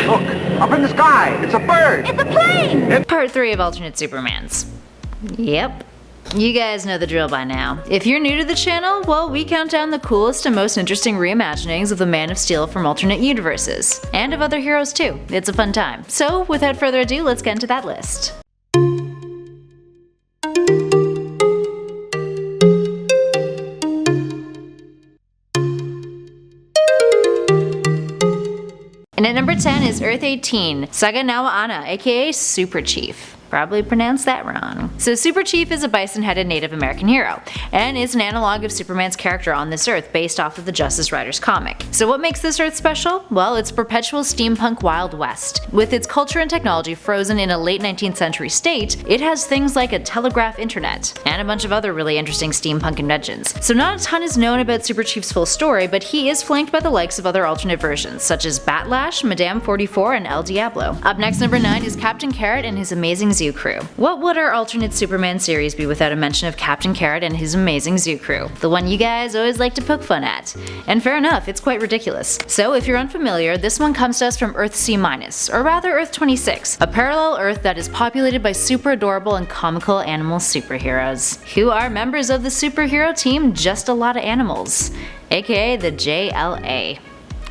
Look, up in the sky. It's a bird. It's a plane! Part 3 of Alternate Supermans. Yep. You guys know the drill by now. If you're new to the channel, well, we count down the coolest and most interesting reimaginings of the Man of Steel from alternate universes. And of other heroes too. It's a fun time. So, without further ado, let's get into that list. And at number 10 is Earth 18, Saganawa Anna, aka Super Chief. Probably pronounced that wrong. So Super Chief is a bison-headed Native American hero, and is an analog of Superman's character on this Earth based off of the Justice Riders comic. So what makes this Earth special? Well, it's perpetual steampunk Wild West. With its culture and technology frozen in a late 19th century state, it has things like a telegraph internet, and a bunch of other really interesting steampunk inventions. So not a ton is known about Super Chief's full story, but he is flanked by the likes of other alternate versions, such as Batlash, Madame 44, and El Diablo. Up next, number 9 is Captain Carrot and his amazing zoo crew. What would our alternate Superman series be without a mention of Captain Carrot and his amazing zoo crew? The one you guys always like to poke fun at. And fair enough, it's quite ridiculous. So if you're unfamiliar, this one comes to us from Earth C-, or rather Earth 26, a parallel Earth that is populated by super adorable and comical animal superheroes, who are members of the superhero team Just a Lot of Animals, aka the JLA.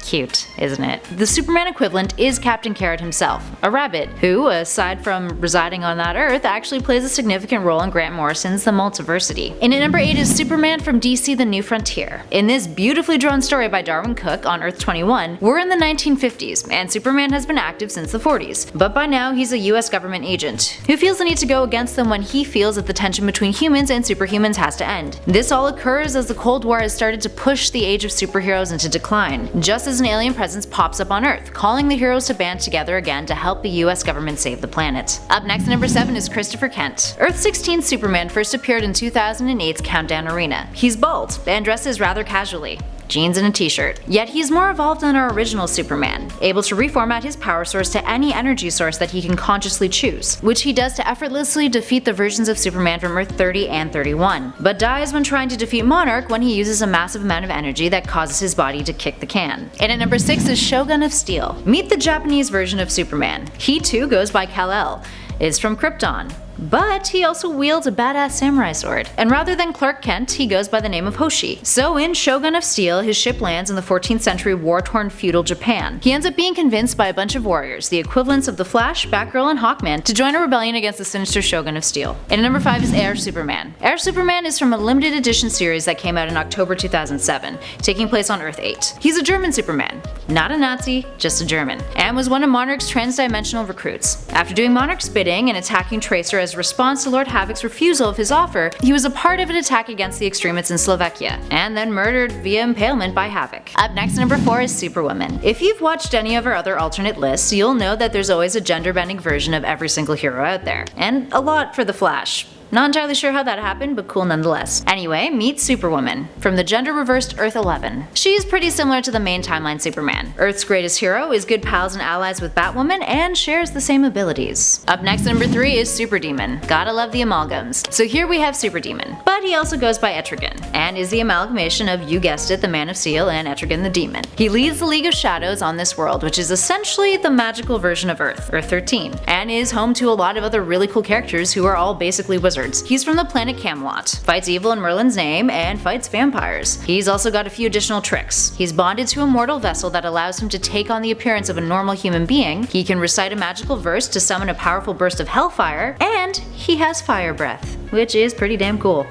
Cute, isn't it? The Superman equivalent is Captain Carrot himself, a rabbit, who, aside from residing on that Earth, actually plays a significant role in Grant Morrison's The Multiversity. And at number 8 is Superman from DC The New Frontier. In this beautifully drawn story by Darwin Cook on Earth 21, we're in the 1950s, and Superman has been active since the 40s. But by now, he's a US government agent, who feels the need to go against them when he feels that the tension between humans and superhumans has to end. This all occurs as the Cold War has started to push the age of superheroes into decline, just as an alien presence pops up on Earth, calling the heroes to band together again to help the US government save the planet. Up next, number 7 is Christopher Kent. Earth 16 Superman first appeared in 2008's Countdown Arena. He's bald and dresses rather casually. Jeans and a t-shirt. Yet he's more evolved than our original Superman, able to reformat his power source to any energy source that he can consciously choose, which he does to effortlessly defeat the versions of Superman from Earth 30 and 31, but dies when trying to defeat Monarch when he uses a massive amount of energy that causes his body to kick the can. And at number 6 is Shogun of Steel. Meet the Japanese version of Superman. He too goes by Kal-El, is from Krypton, but he also wields a badass samurai sword. And rather than Clark Kent, he goes by the name of Hoshi. So in Shogun of Steel, his ship lands in the 14th century war-torn feudal Japan. He ends up being convinced by a bunch of warriors, the equivalents of the Flash, Batgirl, and Hawkman, to join a rebellion against the sinister Shogun of Steel. And at number 5 is HERR Superman. HERR Superman is from a limited edition series that came out in October 2007, taking place on Earth 8. He's a German Superman. Not a Nazi, just a German. And was one of Monarch's transdimensional recruits. After doing Monarch's bidding and attacking Tracer as response to Lord Havoc's refusal of his offer, he was a part of an attack against the extremists in Slovakia, and then murdered via impalement by Havoc. Up next, number 4 is Superwoman. If you've watched any of our other alternate lists, you'll know that there's always a gender-bending version of every single hero out there, and a lot for the Flash. Not entirely sure how that happened, but cool nonetheless. Anyway, meet Superwoman, from the gender-reversed Earth 11. She's pretty similar to the main timeline Superman. Earth's greatest hero, is good pals and allies with Batwoman, and shares the same abilities. Up next, number 3 is Super Demon. Gotta love the amalgams. So here we have Super Demon, but he also goes by Etrigan, and is the amalgamation of, you guessed it, the Man of Steel and Etrigan the Demon. He leads the League of Shadows on this world, which is essentially the magical version of Earth, Earth 13, and is home to a lot of other really cool characters who are all basically wizards. He's from the planet Camelot, fights evil in Merlin's name, and fights vampires. He's also got a few additional tricks. He's bonded to a mortal vessel that allows him to take on the appearance of a normal human being, he can recite a magical verse to summon a powerful burst of hellfire, and he has fire breath, which is pretty damn cool.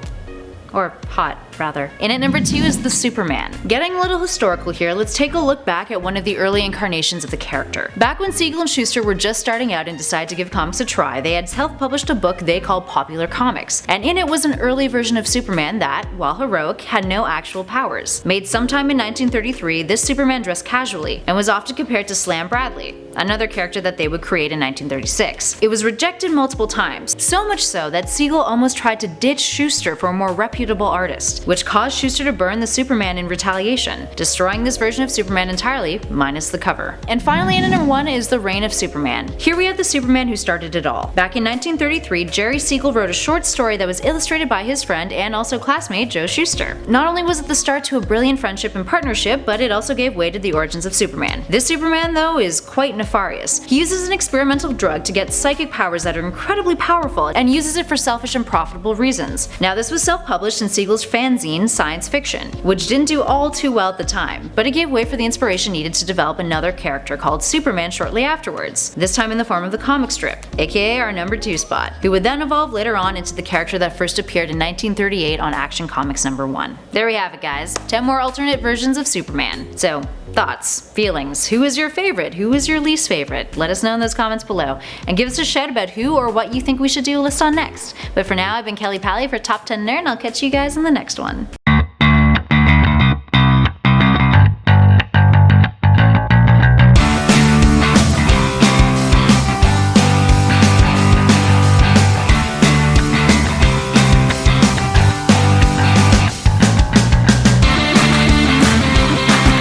Or hot, rather. And at number 2 is the Superman. Getting a little historical here, let's take a look back at one of the early incarnations of the character. Back when Siegel and Schuster were just starting out and decided to give comics a try, they had self-published a book they called Popular Comics, and in it was an early version of Superman that, while heroic, had no actual powers. Made sometime in 1933, this Superman dressed casually, and was often compared to Slam Bradley, another character that they would create in 1936. It was rejected multiple times, so much so that Siegel almost tried to ditch Schuster for a more reputable artist, which caused Shuster to burn the Superman in retaliation, destroying this version of Superman entirely, minus the cover. And finally in number 1 is The Reign of Superman. Here we have the Superman who started it all. Back in 1933, Jerry Siegel wrote a short story that was illustrated by his friend and also classmate Joe Shuster. Not only was it the start to a brilliant friendship and partnership, but it also gave way to the origins of Superman. This Superman, though, is quite nefarious. He uses an experimental drug to get psychic powers that are incredibly powerful and uses it for selfish and profitable reasons. Now, this was self-published in Siegel's fanzine Science Fiction, which didn't do all too well at the time, but it gave way for the inspiration needed to develop another character called Superman shortly afterwards, this time in the form of the comic strip, aka our number 2 spot, who would then evolve later on into the character that first appeared in 1938 on Action Comics number 1. There we have it, guys. 10 more alternate versions of Superman. So, thoughts, feelings, who is your favorite, who is your least favorite? Let us know in those comments below, and give us a shout about who or what you think we should do a list on next. But for now, I've been Kelly Pally for Top 10 Nerd, and I'll catch you guys in the next one.